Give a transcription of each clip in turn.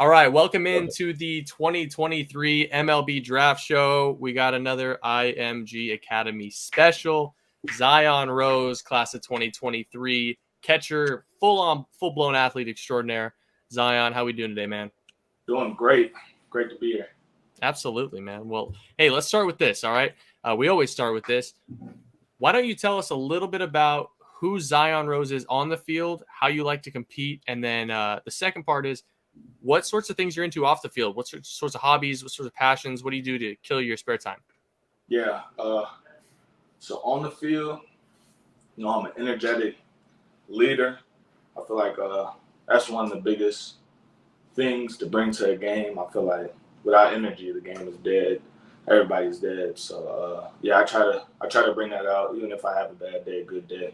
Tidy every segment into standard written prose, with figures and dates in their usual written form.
All right, welcome into the 2023 MLB Draft Show. We got another IMG Academy special. Zion Rose, class of 2023, catcher, full-blown athlete extraordinaire. Zion, how we doing today, man? Doing great. Great to be here. Absolutely, man. Well, hey, let's start with this, all right? We always start with this. Why don't you tell us a little bit about who Zion Rose is on the field, how you like to compete, and then the second part is, what sorts of things you're into off the field? What sorts of hobbies? What sorts of passions? What do you do to kill your spare time? Yeah. So on the field, I'm an energetic leader. I feel like that's one of the biggest things to bring to a game. I feel like without energy, the game is dead. Everybody's dead. So I try to bring that out, even if I have a bad day, a good day.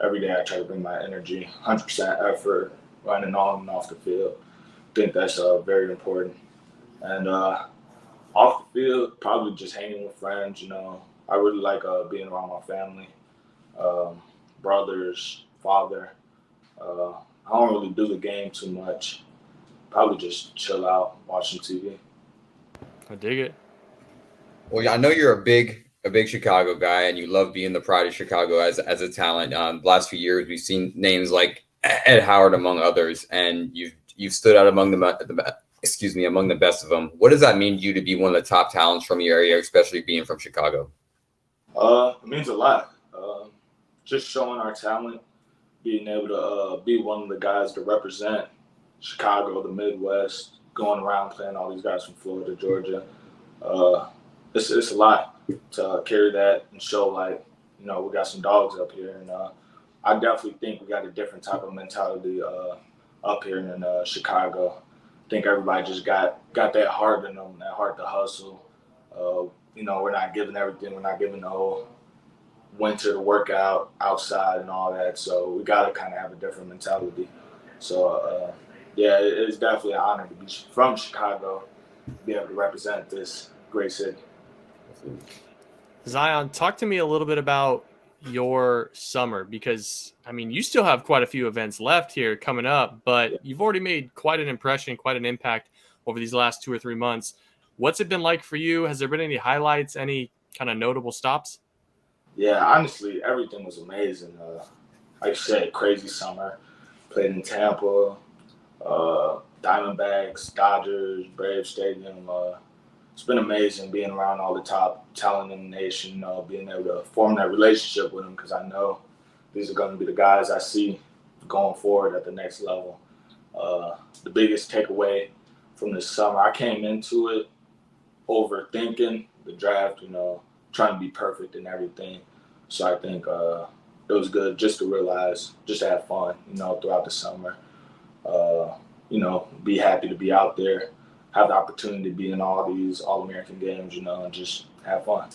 Every day I try to bring my energy, 100% effort, running on and off the field. I think that's very important. And off the field, probably just hanging with friends. I really like being around my family, brothers, father. I don't really do the game too much. Probably just chill out, watching TV. I dig it. Well, yeah, I know you're a big Chicago guy, and you love being the pride of Chicago as a talent. The last few years, we've seen names like Ed Howard, among others, and you've stood out among among the best of them. What does that mean to you to be one of the top talents from your area, especially being from Chicago? It means a lot. Just showing our talent, being able to be one of the guys to represent Chicago, the Midwest, going around playing all these guys from Florida, Georgia. It's a lot to carry that and show, we got some dogs up here. And I definitely think we got a different type of mentality up here in Chicago. I think everybody just got that heart in them, that heart to hustle. We're not giving everything. We're not giving the whole winter to work out outside and all that. So we got to kind of have a different mentality. So, it's definitely an honor to be from Chicago, be able to represent this great city. Zion, talk to me a little bit about your summer, because you still have quite a few events left here coming up, but you've already made quite an impression, quite an impact over these last 2 or 3 months. What's it been like for you? Has there been any highlights, any kind of notable stops? Yeah, honestly, everything was amazing. Like you said, crazy summer. Played in Tampa, Diamondbacks, Dodgers, Braves Stadium. It's been amazing being around all the top talent in the nation, being able to form that relationship with them, because I know these are going to be the guys I see going forward at the next level. The biggest takeaway from this summer, I came into it overthinking the draft, trying to be perfect and everything. So I think it was good just to realize, just to have fun, throughout the summer. Be happy to be out there, have the opportunity to be in all these All-American games, and just have fun.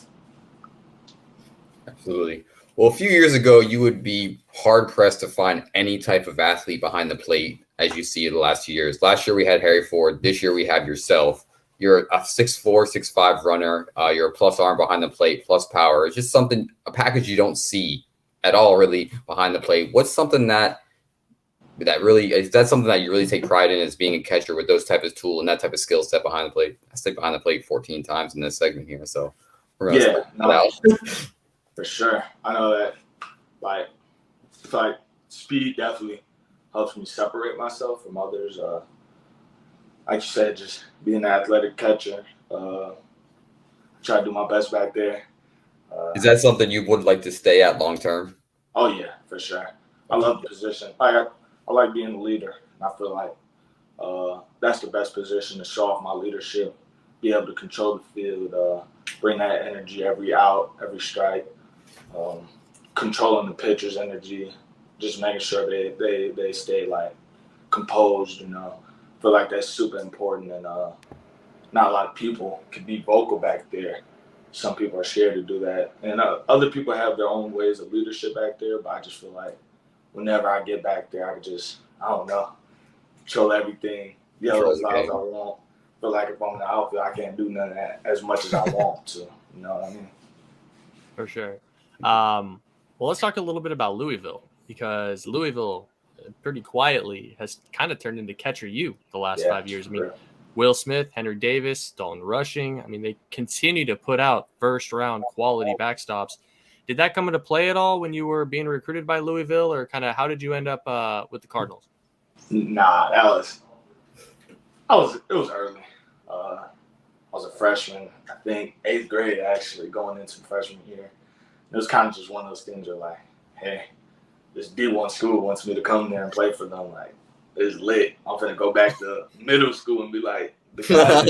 Absolutely. Well, a few years ago, you would be hard-pressed to find any type of athlete behind the plate as you see in the last 2 years. Last year, we had Harry Ford. This year, we have yourself. You're a 6'4", 6'5" runner. You're a plus arm behind the plate, plus power. It's just a package you don't see at all really behind the plate. What's something that is that something that you really take pride in, as being a catcher with those type of tool and that type of skill set behind the plate? I stayed behind the plate 14 times in this segment here, so we're gonna for sure. I know that like speed definitely helps me separate myself from others. Like you said, just being an athletic catcher, try to do my best back there. Is that something you would like to stay at long term? Oh yeah, for sure. I love the position. I like being the leader. And I feel like that's the best position to show off my leadership, be able to control the field, bring that energy every out, every strike, controlling the pitcher's energy, just making sure they stay composed. I feel like that's super important, and not a lot of people can be vocal back there. Some people are scared to do that, and other people have their own ways of leadership back there. But I just feel like whenever I get back there, I could just, I don't know, control everything, yell as loud as I want. Feel like if I'm in the outfield, I can't do none of that as much as I want to. You know what I mean? For sure. Well, let's talk a little bit about Louisville, because Louisville pretty quietly has kind of turned into catcher you the last 5 years. I mean, sure. Will Smith, Henry Davis, Dalton Rushing. I mean, they continue to put out first-round quality backstops. Did that come into play at all when you were being recruited by Louisville, or kind of how did you end up with the Cardinals? Nah, it was early. I was a freshman, I think 8th grade actually, going into freshman year. It was kind of just one of those things where like, hey, this D1 school wants me to come there and play for them. Like, it's lit. I'm finna go back to middle school and be like the guy.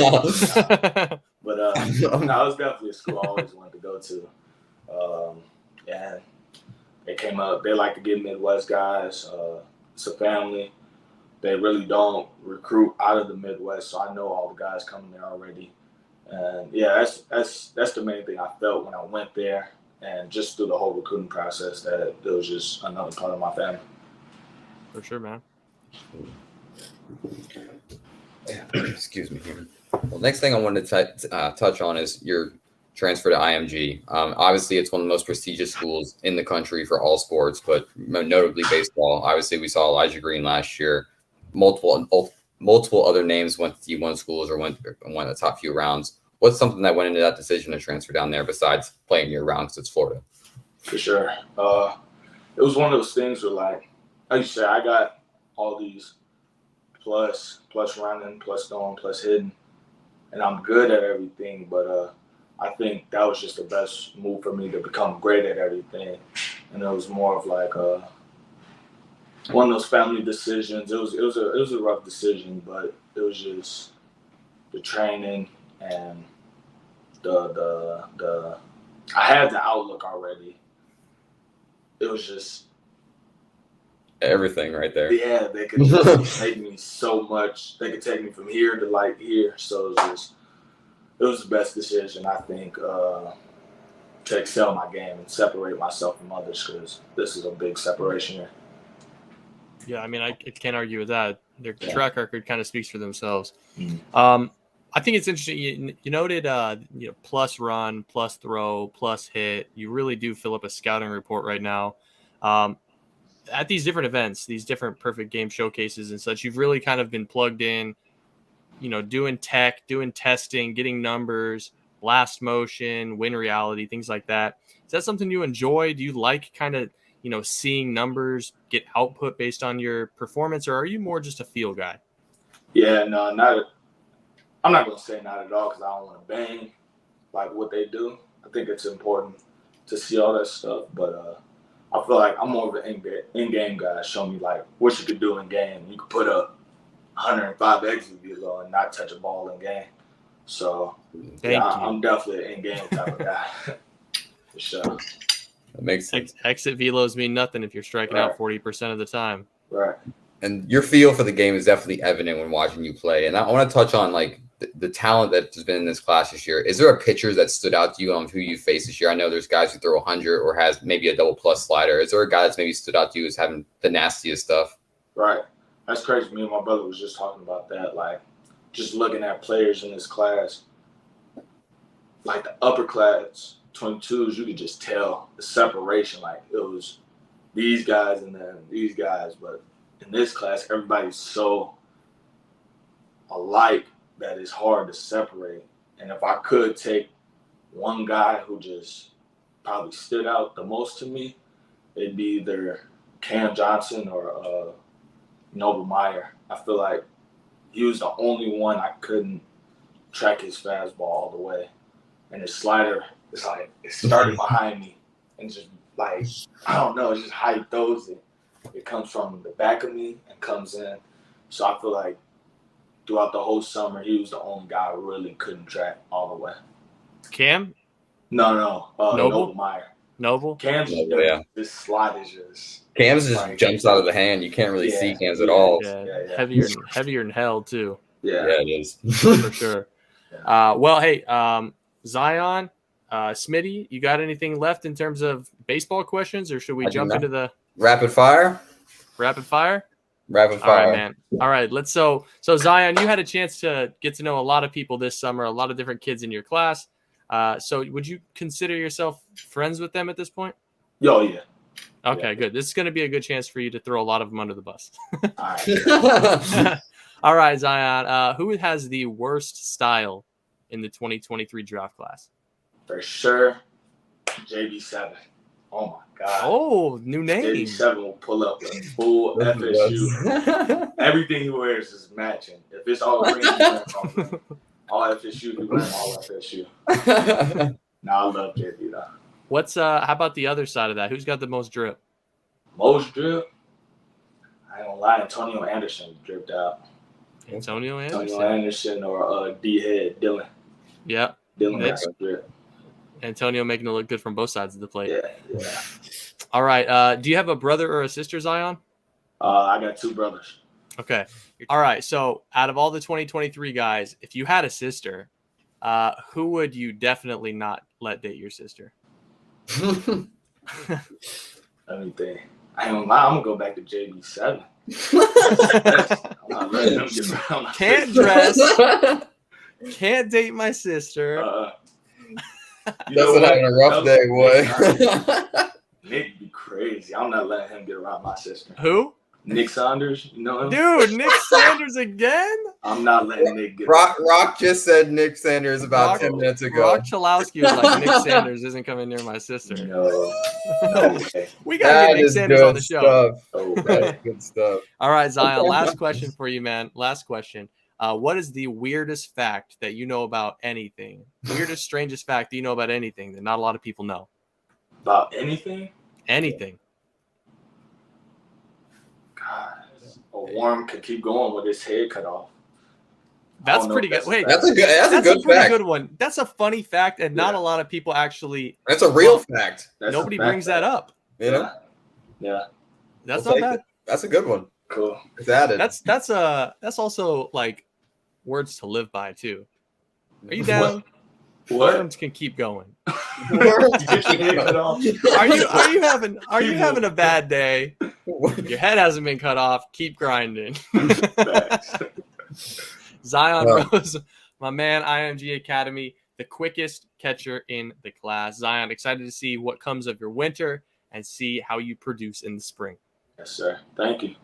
But no, it was definitely a school I always wanted to go to. And they came up. They like to get Midwest guys. It's a family. They really don't recruit out of the Midwest, so I know all the guys coming there already. And yeah, that's the main thing I felt when I went there, and just through the whole recruiting process, that it was just another part of my family. For sure, man. Excuse me here. Well, next thing I wanted to touch on is your transfer to IMG. Obviously, it's one of the most prestigious schools in the country for all sports, but notably baseball. Obviously, we saw Elijah Green last year. Multiple other names went to D1 schools or won the top few rounds. What's something that went into that decision to transfer down there besides playing year round because it's Florida? For sure. It was one of those things where, like you said, I got all these plus running, plus throwing, plus hitting, and I'm good at everything. But I think that was just the best move for me to become great at everything. And it was more of like one of those family decisions. It was a rough decision, but it was just the training and the I had the outlook already. It was just everything right there. Yeah, they could take me so much. They could take me from here to like here. So it was the best decision, I think, to excel my game and separate myself from others, because this is a big separation here. Yeah, I mean, I can't argue with that. Their track record kind of speaks for themselves. Mm-hmm. I think it's interesting. You noted, plus run, plus throw, plus hit. You really do fill up a scouting report right now. At these different events, these different perfect game showcases and such, you've really kind of been plugged in, doing tech, doing testing, getting numbers, last motion, win reality, things like that. Is that something you enjoy? Do you like kind of, seeing numbers get output based on your performance, or are you more just a feel guy? Yeah, no, I'm not going to say not at all, because I don't want to bang like what they do. I think it's important to see all that stuff, but I feel like I'm more of an in-game guy. Show me like what you could do in game. You could put up 105 exit velo and not touch a ball in game. So I'm definitely an in-game type of guy. For sure. That makes sense. Exit velos mean nothing if you're striking out 40% of the time. Right. And your feel for the game is definitely evident when watching you play. And I want to touch on like the talent that has been in this class this year. Is there a pitcher that stood out to you on who you face this year? I know there's guys who throw 100 or has maybe a double plus slider. Is there a guy that's maybe stood out to you as having the nastiest stuff? Right. That's crazy. Me and my brother was just talking about that. Like, just looking at players in this class, like the upper class 22s, you could just tell the separation. Like, it was these guys and then these guys. But in this class, everybody's so alike that it's hard to separate. And if I could take one guy who just probably stood out the most to me, it'd be either Cam Johnson or Noble Meyer. I feel like he was the only one I couldn't track his fastball all the way. And his slider, it's like it started behind me. And just like, I don't know, it's just how he throws it. It comes from the back of me and comes in. So I feel like throughout the whole summer, he was the only guy I really couldn't track all the way. Cam? No. Noble Meyer. Noble? Cam's this slide is just... Cam's just like, jumps out of the hand. You can't really see Cam's at all. Yeah. Heavier than hell, too. Yeah, it is. For sure. Well, hey, Zion, Smitty, you got anything left in terms of baseball questions, or should we jump into the... Rapid fire? Rapid fire? Rapid fire. All right, man. All right, so Zion, you had a chance to get to know a lot of people this summer, a lot of different kids in your class. So would you consider yourself friends with them at this point? Oh, yeah. Okay, good. This is going to be a good chance for you to throw a lot of them under the bus. All right. All right, Zion. Who has the worst style in the 2023 draft class? For sure, JB7. Oh my God. Oh, new name. JB7 will pull up a full FSU. Everything he wears is matching. If it's all green, he's wearing all green. All FSU, he wearing all FSU. Nah, I love JB though. What's how about the other side of that? Who's got the most drip? Most drip? I ain't gonna lie, Antonio Anderson dripped out. Antonio Anderson. Antonio Anderson or D-Head, Dylan. Yeah. Dylan got some drip. Antonio making it look good from both sides of the plate. Yeah. All right. Do you have a brother or a sister, Zion? I got 2 brothers. Okay. All right. So out of all the 2023 guys, if you had a sister, who would you definitely not let date your sister? Let me think. I ain't gonna lie, I'm gonna go back to JB7. I'm not letting him get around my Can't sister. dress. Can't date my sister. That's having a rough day, boy. Nick be crazy. I'm not letting him get around my sister. Who? Nick Saunders, you know him? Dude, Nick Sanders again? I'm not letting Nick get Rock just said Nick Sanders about Rock- 10 minutes ago. Rock Chalowski was like, Nick Sanders isn't coming near my sister. No way. We got to That get Nick is Sanders good on the show. stuff. No That's way. good stuff. All right, Zion, last question for you, man. Last question. What is the weirdest fact that you know about anything? Weirdest, strangest fact that you know about anything that not a lot of people know? About anything? Anything. God, a worm could keep going with his head cut off. That's pretty good. Wait, That's a good pretty fact. good one. That's a funny fact, and not a lot of people actually. That's a real fact. Nobody brings that up. You know? Yeah. That's We'll not take bad. it. That's a good one. Cool. It's added. That's also like words to live by too. Are you down? What? Worms can keep going. You get your head cut off? Are you having a bad day? Your head hasn't been cut off. Keep grinding. Facts. Zion Well. Rose, my man, IMG Academy, the quickest catcher in the class. Zion, excited to see what comes of your winter and see how you produce in the spring. Yes, sir. Thank you.